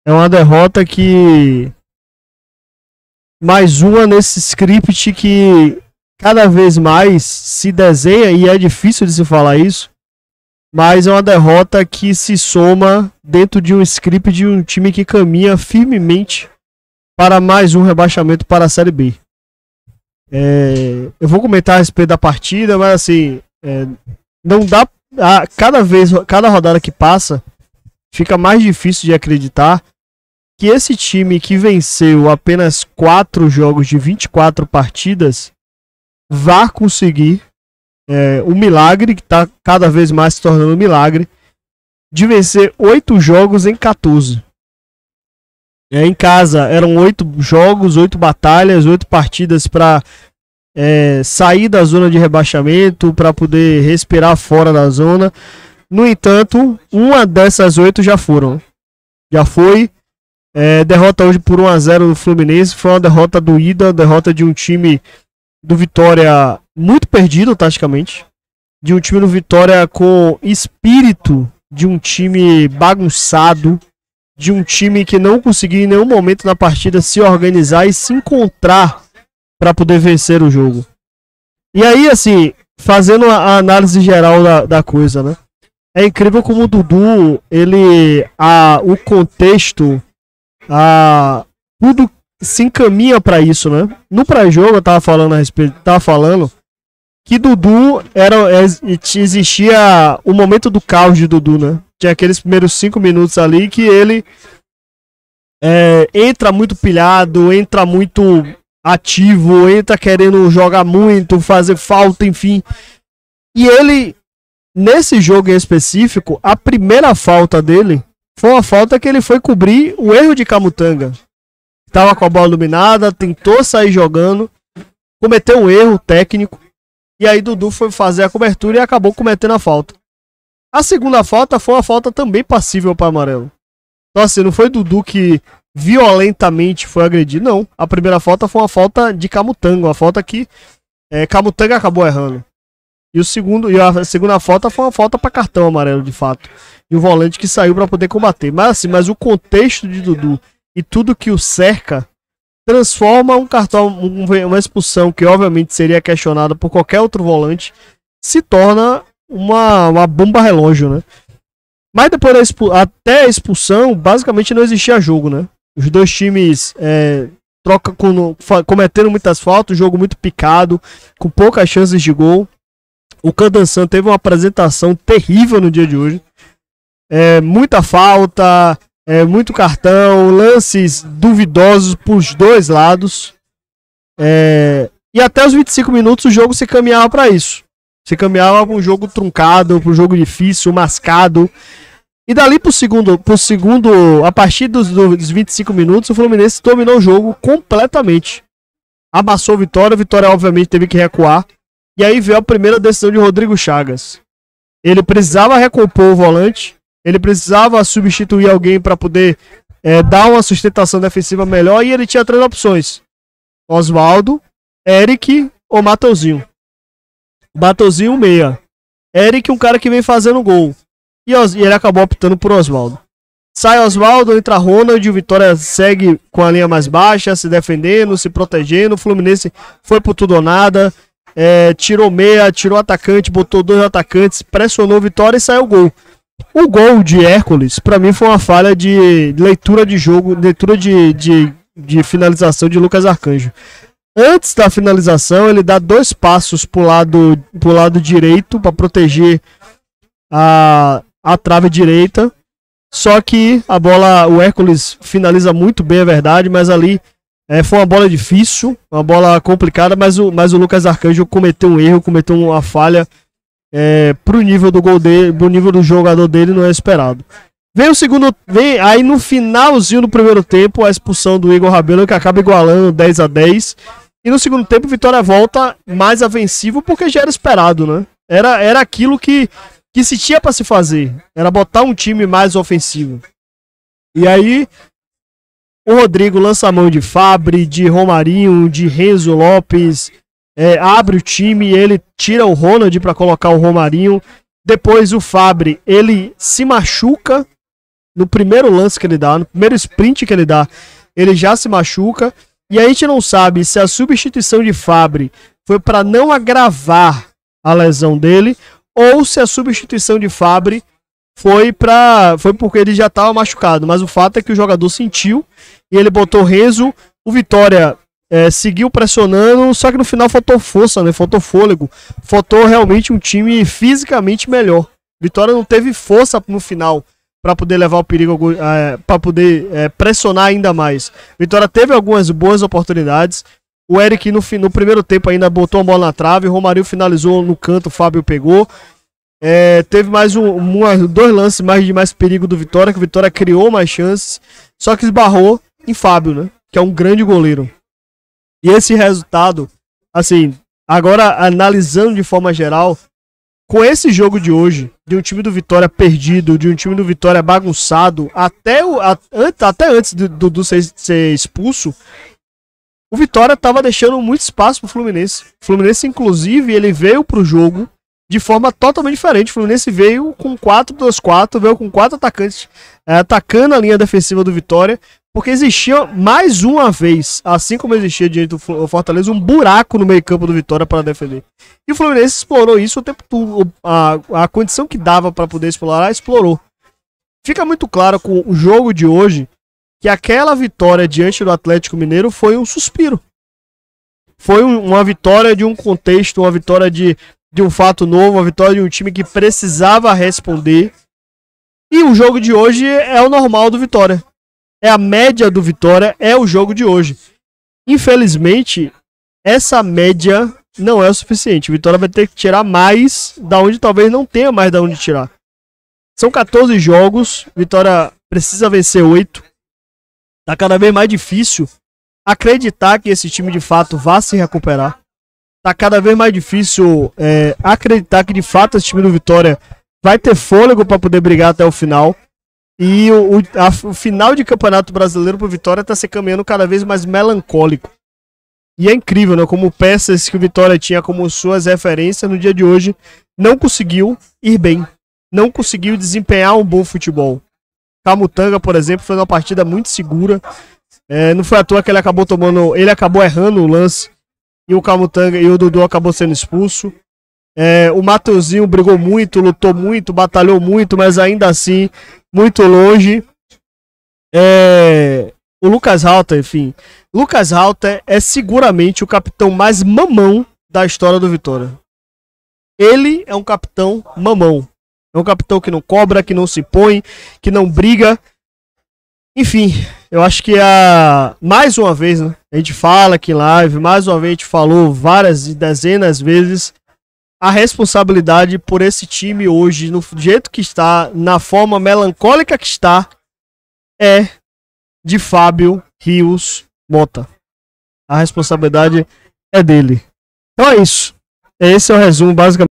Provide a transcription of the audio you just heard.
É uma derrota que... Mais uma nesse script que cada vez mais se desenha, e é difícil de se falar isso, mas é uma derrota que se soma dentro de um script de um time que caminha firmemente para mais um rebaixamento para a Série B. Eu vou comentar a respeito da partida, mas assim, não dá... Cada rodada que passa, fica mais difícil de acreditar que esse time que venceu apenas 4 jogos de 24 partidas vá conseguir o milagre, que está cada vez mais se tornando um milagre, de vencer 8 jogos em 14. Em casa eram 8 jogos, 8 batalhas, 8 partidas para sair da zona de rebaixamento, para poder respirar fora da zona. No entanto, uma dessas 8 já foram. Já foi. Derrota hoje por 1-0 do Fluminense. Foi uma derrota doída, derrota de um time do Vitória muito perdido taticamente, de um time do Vitória com espírito de um time bagunçado, de um time que não conseguiu em nenhum momento na partida se organizar e se encontrar para poder vencer o jogo. E aí, assim, fazendo a análise geral da coisa, né? É incrível como o Dudu, o contexto, tudo se encaminha para isso, né? No pré-jogo eu tava falando que Dudu existia o momento do caos de Dudu, né? Tinha aqueles primeiros 5 minutos ali que ele entra muito pilhado, entra muito ativo, entra querendo jogar muito, fazer falta, enfim. E ele, nesse jogo em específico, a primeira falta dele foi uma falta que ele foi cobrir o erro de Camutanga. Tava com a bola dominada, tentou sair jogando, cometeu um erro técnico, e aí Dudu foi fazer a cobertura e acabou cometendo a falta. A segunda falta foi uma falta também passível para amarelo. Então assim, não foi Dudu que violentamente foi agredido, não. A primeira falta foi uma falta de Camutanga, uma falta que Camutanga acabou errando. E a segunda falta foi uma falta para cartão amarelo, de fato. E o volante que saiu para poder combater. Mas o contexto de Dudu e tudo que o cerca transforma um cartão, uma expulsão que obviamente seria questionada por qualquer outro volante, se torna uma bomba relógio, né? Mas depois até a expulsão, basicamente não existia jogo, né? Os dois times cometeram muitas faltas, jogo muito picado, com poucas chances de gol. O Candançan teve uma apresentação terrível no dia de hoje. Muita falta, muito cartão, lances duvidosos pros dois lados. E até os 25 minutos o jogo se caminhava para isso. Se caminhava para um jogo truncado, para um jogo difícil, mascado. E dali pro segundo, a partir dos 25 minutos, o Fluminense dominou o jogo completamente. Amassou a Vitória obviamente teve que recuar. E aí veio a primeira decisão de Rodrigo Chagas. Ele precisava recompor o volante, ele precisava substituir alguém para poder dar uma sustentação defensiva melhor, e ele tinha 3 opções: Oswaldo, Eric ou Mateuzinho. Mateuzinho, meia. Eric, um cara que vem fazendo gol. E ele acabou optando por Oswaldo. Sai Oswaldo, entra Ronald, o Vitória segue com a linha mais baixa, se defendendo, se protegendo. O Fluminense foi por tudo ou nada. Tirou meia, tirou atacante, botou 2 atacantes, pressionou Vitória e saiu o gol. O gol de Hércules, pra mim, foi uma falha de leitura de jogo, leitura de finalização de Lucas Arcanjo. Antes da finalização, ele dá 2 passos pro lado direito para proteger a trave direita. Só que a bola, o Hércules finaliza muito bem, é verdade, mas ali foi uma bola difícil, uma bola complicada, mas o Lucas Arcanjo cometeu um erro, cometeu uma falha pro nível do gol dele, pro nível do jogador dele, não é esperado. Vem aí no finalzinho do primeiro tempo a expulsão do Igor Rabelo, que acaba igualando 10-10. E no segundo tempo, Vitória volta mais ofensivo, porque já era esperado, né? Era aquilo que se tinha para se fazer. Era botar um time mais ofensivo. E aí, o Rodrigo lança a mão de Fabri, de Romarinho, de Renzo Lopes, abre o time, ele tira o Ronald para colocar o Romarinho. Depois o Fabri, ele se machuca no primeiro lance que ele dá, no primeiro sprint que ele dá, ele já se machuca. E a gente não sabe se a substituição de Fabri foi para não agravar a lesão dele ou se a substituição de Fabri foi porque ele já estava machucado. Mas o fato é que o jogador sentiu e ele botou Renzo. O Vitória seguiu pressionando, só que no final faltou força, né? Faltou fôlego. Faltou realmente um time fisicamente melhor. Vitória não teve força no final para poder levar o perigo, para poder pressionar ainda mais. Vitória teve algumas boas oportunidades. O Eric no primeiro tempo ainda botou a bola na trave. O Romarinho finalizou no canto, o Fábio pegou. Teve mais dois lances de mais perigo do Vitória, que o Vitória criou mais chances, só que esbarrou em Fábio, né? Que é um grande goleiro. E esse resultado, assim, agora analisando de forma geral, com esse jogo de hoje, de um time do Vitória perdido, de um time do Vitória bagunçado, até antes do Dudu ser expulso, o Vitória estava deixando muito espaço pro Fluminense. O Fluminense, inclusive, ele veio pro jogo de forma totalmente diferente. O Fluminense veio com 4-2-4, veio com 4 atacantes atacando a linha defensiva do Vitória, porque existia mais uma vez, assim como existia diante do Fortaleza, um buraco no meio campo do Vitória para defender. E o Fluminense explorou isso o tempo todo. A condição que dava para poder explorar, explorou. Fica muito claro com o jogo de hoje que aquela vitória diante do Atlético Mineiro foi um suspiro. Foi uma vitória de um contexto, uma vitória de um fato novo, uma vitória de um time que precisava responder. E o jogo de hoje é o normal do Vitória. É a média do Vitória, é o jogo de hoje. Infelizmente, essa média não é o suficiente. O Vitória vai ter que tirar mais, da onde talvez não tenha mais da onde tirar. São 14 jogos, Vitória precisa vencer 8. Tá cada vez mais difícil acreditar que esse time de fato vá se recuperar. Tá cada vez mais difícil acreditar que de fato esse time do Vitória vai ter fôlego para poder brigar até o final. E o final de Campeonato Brasileiro pro Vitória tá se caminhando cada vez mais melancólico. E é incrível, né? Como peças que o Vitória tinha como suas referências no dia de hoje não conseguiu ir bem. Não conseguiu desempenhar um bom futebol. Camutanga, por exemplo, foi uma partida muito segura. Não foi à toa que ele acabou errando o lance. E o Camutanga e o Dudu acabou sendo expulso. O Mateuzinho brigou muito, lutou muito, batalhou muito, mas ainda assim, muito longe. O Lucas Halter, enfim. Lucas Halter é seguramente o capitão mais mamão da história do Vitória. Ele é um capitão mamão. É um capitão que não cobra, que não se põe, que não briga. Enfim, eu acho que mais uma vez, né? A gente fala aqui em live, mais uma vez a gente falou várias e dezenas de vezes. A responsabilidade por esse time hoje, no jeito que está, na forma melancólica que está, é de Fábio Rios Mota. A responsabilidade é dele. Então é isso. Esse é o resumo, basicamente.